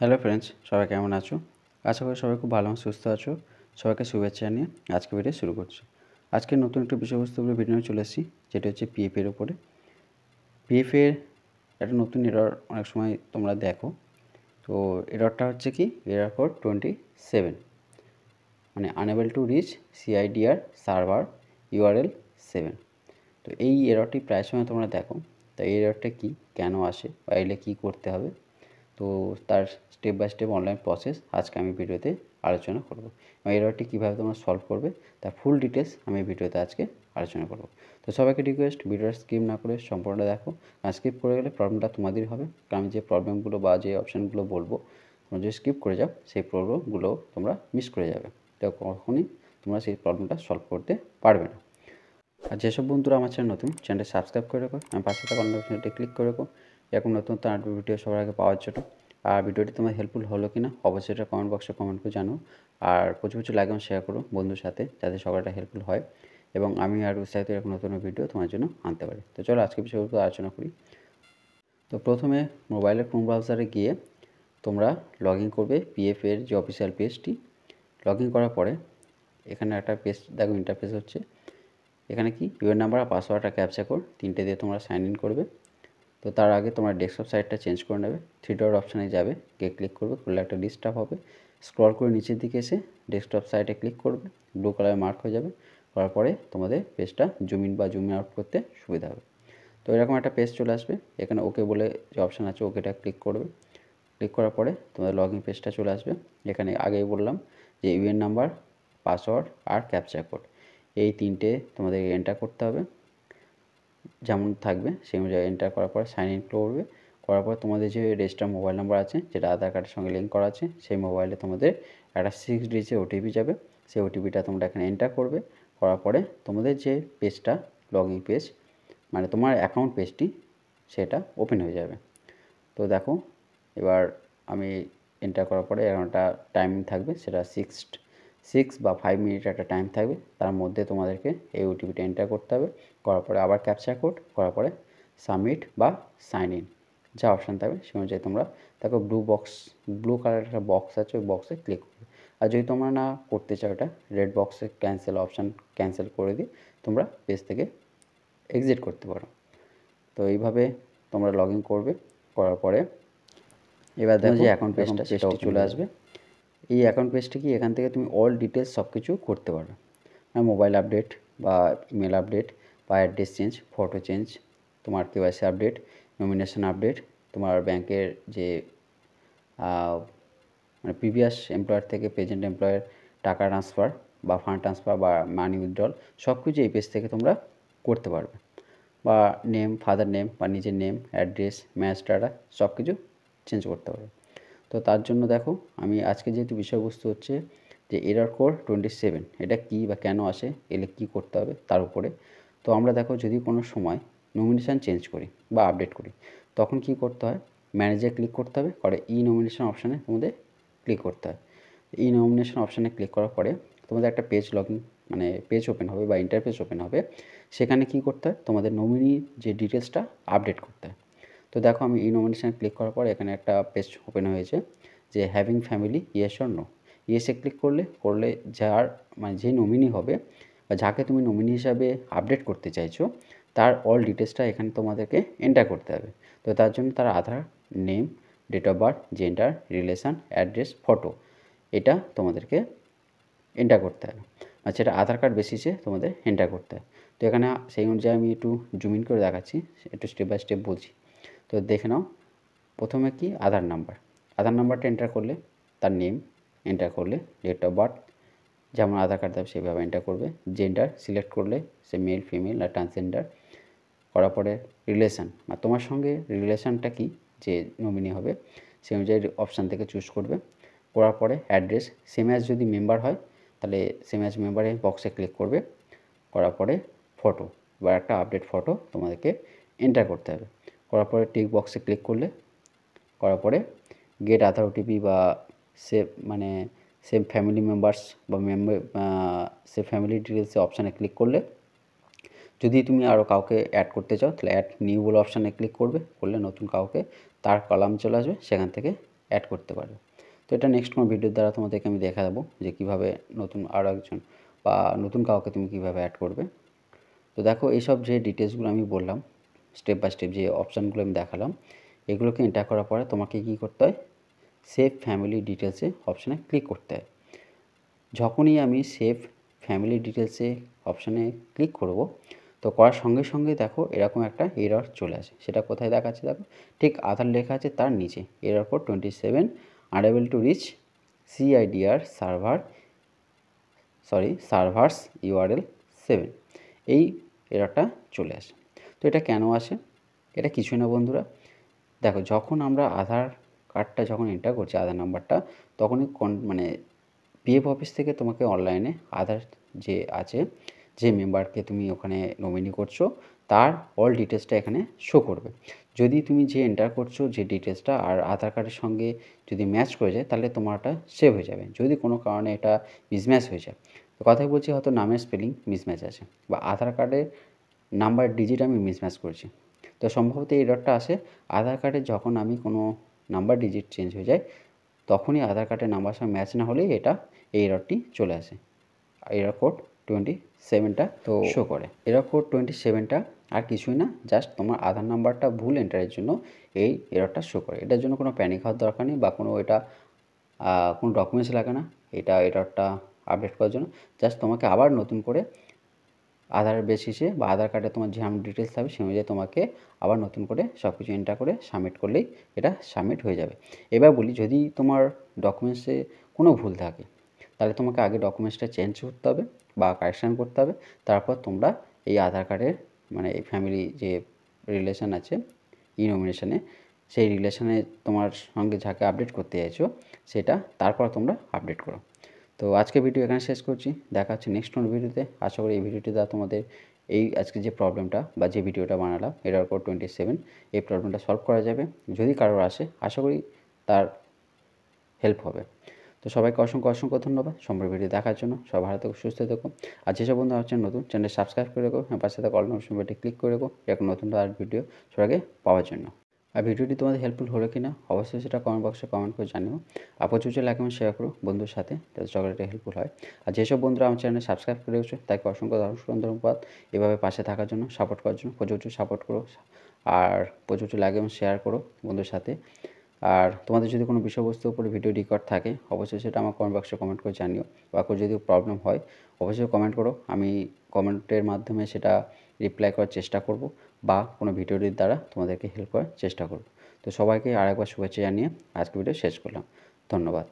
Hello friends, সবাই কেমন আছো? আশা করি সবাই খুব ভালো এবং সুস্থ আছো। সবাইকে শুভেচ্ছা জানিয়ে আজকে ভিডিও শুরু করছি। আজকে নতুন একটা বিষয়বস্তু উপরে ভিডিও চলে এসেছি, যেটা হচ্ছে পিএফের উপরে। পিএফের একটা নতুন এরর অনেক সময় তোমরা দেখো। তো এররটা হচ্ছে কি, এরর কোড 27, মানে unable to reach CIDR server URL 7। তো এই এররটি প্রায় সময় তোমরা দেখো। তো এই এররটা কি, কেন আসে, বা এলে কী করতে হবে, তো তার step by step online process আজকে আমি ভিডিওতে আলোচনা করব। এবং এররটি কীভাবে তোমরা সলভ করবে তার ফুল ডিটেলস আমি ভিডিওতে আজকে আলোচনা করব। তো সবাইকে রিকোয়েস্ট, ভিডিওটা স্কিপ না করে সম্পূর্ণটা দেখো। আর স্কিপ করে গেলে প্রবলেমটা তোমাদেরই হবে, কারণ আমি যে প্রবলেমগুলো বা যে অপশানগুলো বলবো, তোমরা যদি স্কিপ করে যাও সেই প্রবলেমগুলো তোমরা মিস করে যাবে। তো কখনই তোমরা সেই প্রবলেমটা সলভ করতে পারবে না। আর যেসব বন্ধুরা আমার চ্যানেল নতুন, চ্যানেলটি সাবস্ক্রাইব করে রাখো, আমি পাশে থাকা অপশনটি ক্লিক করে রাখো এরকম নতুন ভিডিও সবার আগে পাওয়ার জন্য। আর ভিডিওটি তোমার হেল্পফুল হলো কি না অবশ্যই এটা কমেন্ট বক্সে কমেন্ট করে জানো। আর প্রচুর লাইক এবং শেয়ার করো বন্ধুর সাথে, যাতে সবাইটা হেল্পফুল হয় এবং আমি আর উৎসাহিত এরকম নতুন ভিডিও তোমার জন্য আনতে পারি। তো চলো আজকে বিষয়গুলো আলোচনা করি। তো প্রথমে মোবাইলের ক্রোম ব্রাউজারে গিয়ে তোমরা লগ ইন করবে পিএফের যে অফিসিয়াল পেজটি। লগ ইন করার পরে এখানে একটা পেজ দেখো, ইন্টারফেস হচ্ছে। এখানে কি ইউর নাম্বার আর পাসওয়ার্ড আর ক্যাপচা কোড তিনটে দিয়ে তোমরা সাইন ইন করবে। তো তার আগে তোমরা ডেস্কটপ সাইটটা চেঞ্জ করে নেবে। থ্রি ডট অপশানে যাবে, গিয়ে ক্লিক করবে, করলে একটা ডিস্টার্ব হবে। স্ক্রল করে নিচের দিকে এসে ডেস্কটপ সাইটে ক্লিক করবে, ব্লু কালারে মার্ক হয়ে যাবে। করার পরে তোমাদের পেজটা জুম ইন বা জুম আউট করতে সুবিধা হবে। তো এরকম একটা পেজ চলে আসবে। এখানে ওকে বলে যে অপশান আছে, ওকেটা ক্লিক করবে। ক্লিক করার পরে তোমাদের লগ ইন পেজটা চলে আসবে। এখানে আগেই বললাম যে ইউএন নাম্বার, পাসওয়ার্ড আর ক্যাপচা কোড এই তিনটে তোমাদের এন্টার করতে হবে, যেমন থাকবে সেই অনুযায়ী এন্টার করার পর সাইন ইন করবে। করার পর তোমাদের যে রেজিস্টার মোবাইল নাম্বার আছে, যেটা আধার কার্ডের সঙ্গে লিঙ্ক করা আছে, সেই মোবাইলে তোমাদের একটা 6 ডিজিটের ওটিপি যাবে। সেই ওটিপিটা তোমরা এখানে এন্টার করবে। করার পরে তোমাদের যে পেজটা, লগ ইন পেজ মানে তোমার অ্যাকাউন্ট পেজটি, সেটা ওপেন হয়ে যাবে। তো দেখো, এবার আমি এন্টার করার পরে একটা টাইমিং থাকবে, সেটা 6 বা 5 মিনিট একটা টাইম থাকবে। তার মধ্যে তোমাদেরকে এই ওটিপিটা এন্টার করতে হবে। করার পরে আবার ক্যাপচা কোড, করার পরে সাবমিট বা সাইন ইন যা অপশান থাকবে সে অনুযায়ী তোমরা দেখো ব্লু কালারের একটা বক্স আছে, ওই বক্সে ক্লিক করবে। আর যদি তোমরা না করতে চাও এটা, রেড বক্সে ক্যান্সেল অপশান ক্যান্সেল করে দিয়ে তোমরা পেজ থেকে এক্সিট করতে পারো। তো এইভাবে তোমরা লগ ইন করবে। করার পরে এবার দেখো যে অ্যাকাউন্ট পেজটা সেটাও চলে আসবে। এই অ্যাকাউন্ট পেজটা কি, এখান থেকে তুমি অল ডিটেলস সব কিছু করতে পারবে। মোবাইল আপডেট বা ইমেল আপডেট বা অ্যাড্রেস চেঞ্জ, ফটো চেঞ্জ, তোমার কেওয়াইসি আপডেট, নমিনেশন আপডেট, তোমার ব্যাংকের যে মানে প্রিভিয়াস এমপ্লয়ার থেকে প্রেজেন্ট এমপ্লয়ের টাকা ট্রান্সফার বা ফান্ড ট্রান্সফার বা মানি উইথড্রল সব কিছু এই পেজ থেকে তোমরা করতে পারবে। বা নেম, ফাদার নেম বা নিজের নেম, অ্যাড্রেস, ম্যাচ ডাটা সব কিছু চেঞ্জ করতে পারবে। তো তার জন্য দেখো, আমি আজকে যেহেতু বিষয়বস্তু হচ্ছে যে এরর কোড 27, এটা কী বা কেন আসে, এলে কী করতে হবে তার উপরে। তো আমরা দেখো, যদি কোনো সময় নমিনেশান চেঞ্জ করি বা আপডেট করি, তখন কি করতে হয়, ম্যানেজে ক্লিক করতে হবে, করে ই নমিনেশন অপশানে তোমাদের ক্লিক করতে হয়। ই নমিনেশন অপশানে ক্লিক করার পরে তোমাদের একটা পেজ লগইন মানে পেজ ওপেন হবে বা ইন্টারফেস ওপেন হবে। সেখানে কি করতে হয়, তোমাদের নমিনির যে ডিটেলসটা আপডেট করতে হয়। তো দেখো, আমি ই নমিনেশানে ক্লিক করার পর এখানে একটা পেজ ওপেন হয়েছে যে having family yes or no. ইয়েসে ক্লিক করলে যার মানে যে নমিনি হবে বা যাকে তুমি নমিনি হিসাবে আপডেট করতে চাইছো, তার অল ডিটেলসটা এখানে তোমাদেরকে এন্টার করতে হবে। তো তার জন্য তার Aadhaar, name, date of birth, gender, relation, address, photo এটা তোমাদেরকে এন্টার করতে হবে। আর সেটা আধার কার্ড বেসিসে তোমাদের এন্টার করতে হয়। তো এখানে সেই অনুযায়ী আমি একটু জুম ইন করে দেখাচ্ছি, একটু স্টেপ বাই স্টেপ বলছি। তো দেখে নাও, প্রথমে কি আধার নাম্বারটা এন্টার করলে তার নেম এন্টার করলে, ডেট অফ বার্থ যেমন আধার কার্ড দেবে সেভাবে এন্টার করবে, জেন্ডার সিলেক্ট করলে সে মেল, ফিমেল আর ট্রান্সজেন্ডার। করার পরে রিলেশান বা তোমার সঙ্গে রিলেশানটা কি, যে নমিনি হবে সেই অনুযায়ী অপশান থেকে চুজ করবে। করার পরে অ্যাড্রেস, সেম অ্যাজ যদি মেম্বার হয় তাহলে সেম অ্যাজ মেম্বারে বক্সে ক্লিক করবে। করার পরে ফটো, এবার একটা আপডেট ফটো তোমাদেরকে এন্টার করতে হবে। করার পরে টিক বক্সে ক্লিক করলে, করার পরে গেট আধার ওটিপি বা সেভ ফ্যামিলি মেম্বার্স বা সেভ ফ্যামিলি ডিটেলসে অপশানে ক্লিক করলে, যদি তুমি আরও কাউকে অ্যাড করতে চাও তাহলে অ্যাড নিউ বলে অপশানে ক্লিক করবে। করলে নতুন কাউকে তার কলাম চলে আসবে, সেখান থেকে অ্যাড করতে পারবে। তো এটা নেক্সট কোনো ভিডিওর দ্বারা তোমাদেরকে আমি দেখা দেবো যে কীভাবে নতুন আরও একজন বা নতুন কাউকে তুমি কীভাবে অ্যাড করবে। তো দেখো এইসব যে ডিটেলসগুলো আমি বললাম, স্টেপ বাই স্টেপ যে অপশানগুলো আমি দেখালাম, এগুলোকে এন্টার করার পরে তোমাকে কী করতে হয়, সেভ ফ্যামিলি ডিটেলসে অপশানে ক্লিক করতে হয়। যখনই আমি সেভ ফ্যামিলি ডিটেলসে অপশানে ক্লিক করব, তো করার সঙ্গে সঙ্গে দেখো এরকম একটা এরর চলে আসে। সেটা কোথায় দেখাচ্ছে দেখো, ঠিক আধার লেখা আছে তার নিচে error code 27 unable to reach CIDR servers URL 7, এই এররটা চলে আসে। তো এটা কেন আসে? এটা কিছুই না বন্ধুরা, দেখো যখন আমরা আধার কার্ডটা যখন এন্টার করছি, আধার নাম্বারটা, তখনই মানে PF অফিস থেকে তোমাকে অনলাইনে আধার যে আছে, যে মেম্বারকে তুমি ওখানে নমিনি করছো, তার অল ডিটেলসটা এখানে শো করবে। যদি তুমি যে এন্টার করছো যে ডিটেলসটা আর আধার কার্ডের সঙ্গে যদি ম্যাচ করে যায়, তাহলে তোমারটা সেভ হয়ে যাবে। যদি কোনো কারণে এটা মিসম্যাচ হয়ে যায়, তো কথাই বলছি হয়তো নামের স্পেলিং মিসম্যাচ আছে বা আধার কার্ডের নাম্বার ডিজিট আমি মিসম্যাচ করছি, তো সম্ভবত এই এররটা আসে আধার কার্ডে যখন আমি কোনো নাম্বার ডিজিট চেঞ্জ হয়ে যায়, তখনই আধার কার্ডের নাম্বার সঙ্গে ম্যাচ না হলেই এটা এই এররটি চলে আসে। এরর কোড 27টা তো শো করে। এরর কোড 27টা আর কিছুই না, জাস্ট তোমার আধার নাম্বারটা ভুল এন্টারের জন্য এই এররটা শো করে। এটার জন্য কোনো প্যানিক হওয়ার দরকার নেই বা কোনো এটা কোনো ডকুমেন্টস লাগে না এটা এররটা আপডেট করার জন্য। জাস্ট তোমাকে আবার নতুন করে আধার বেসিসে বা আধার কার্ডে তোমার যেমন ডিটেলস থাকবে সেই অনুযায়ী তোমাকে আবার নতুন করে সব কিছু এন্টার করে সাবমিট করলেই এটা সাবমিট হয়ে যাবে। এবার বলি, যদি তোমার ডকুমেন্টসে কোনো ভুল থাকে, তাহলে তোমাকে আগে ডকুমেন্টসটা চেঞ্জ করতে হবে বা কারেকশান করতে হবে। তারপর তোমরা এই আধার কার্ডের মানে এই ফ্যামিলি যে রিলেশান আছে নমিনেশনে, সেই রিলেশানে তোমার সঙ্গে যাকে আপডেট করতে চাইছো সেটা তারপর তোমরা আপডেট করো। তো আজকে ভিডিও এখানে শেষ করছি, দেখা হচ্ছে নেক্সট কোনো ভিডিওতে। আশা করি এই ভিডিওটি দ্বারা তোমাদের এই আজকে যে প্রবলেমটা বা যে ভিডিওটা বানালাম এরর কোড 27, এই প্রবলেমটা সলভ করা যাবে। যদি কারোর আসে, আশা করি তার হেল্প হবে। তো সবাইকে অসংখ্য ধন্যবাদ সম্পূর্ণ ভিডিও দেখার জন্য। সবাই ভালো থেকো, সুস্থ থেকো। আর যেসব বন্ধু হচ্ছেন নতুন, চ্যানেল সাবস্ক্রাইব করে রেখো, পাশে থাকা অল নোটিফিকেশন বাটনে ক্লিক করে রেখো এরকম নতুন আর ভিডিও সবার আগে পাওয়ার জন্য। আর ভিডিওটি তোমাদের হেল্পফুল হলো কি না অবশ্যই সেটা কমেন্ট বক্সে কমেন্ট করে জানিও। আর প্রচুর লাইক এবং শেয়ার করো বন্ধুর সাথে, যাতে সকলের হেল্পফুল হয়। আর যেসব বন্ধুরা আমার চ্যানেলে সাবস্ক্রাইব করে রেখেছো তাকে অসংখ্য ধন্যবাদ এভাবে পাশে থাকার জন্য, সাপোর্ট করার জন্য। প্রচুর সাপোর্ট করো আর প্রচুর লাইক এবং শেয়ার করো বন্ধুর সাথে। আর তোমাদের যদি কোনো বিষয়বস্তুর উপরে ভিডিও রেকর্ড থাকে, অবশ্যই সেটা আমার কমেন্ট বক্সে কমেন্ট করে জানিও। বা কোনো যদি প্রবলেম হয় অবশ্যই কমেন্ট করো, আমি কমেন্টের মাধ্যমে সেটা রিপ্লাই করার চেষ্টা করব বা কোনো ভিডিওটির দ্বারা তোমাদেরকে হেল্প করার চেষ্টা করব। তো সবাইকে আরেকবার শুভেচ্ছা জানিয়ে আজকে ভিডিও শেষ করলাম। ধন্যবাদ।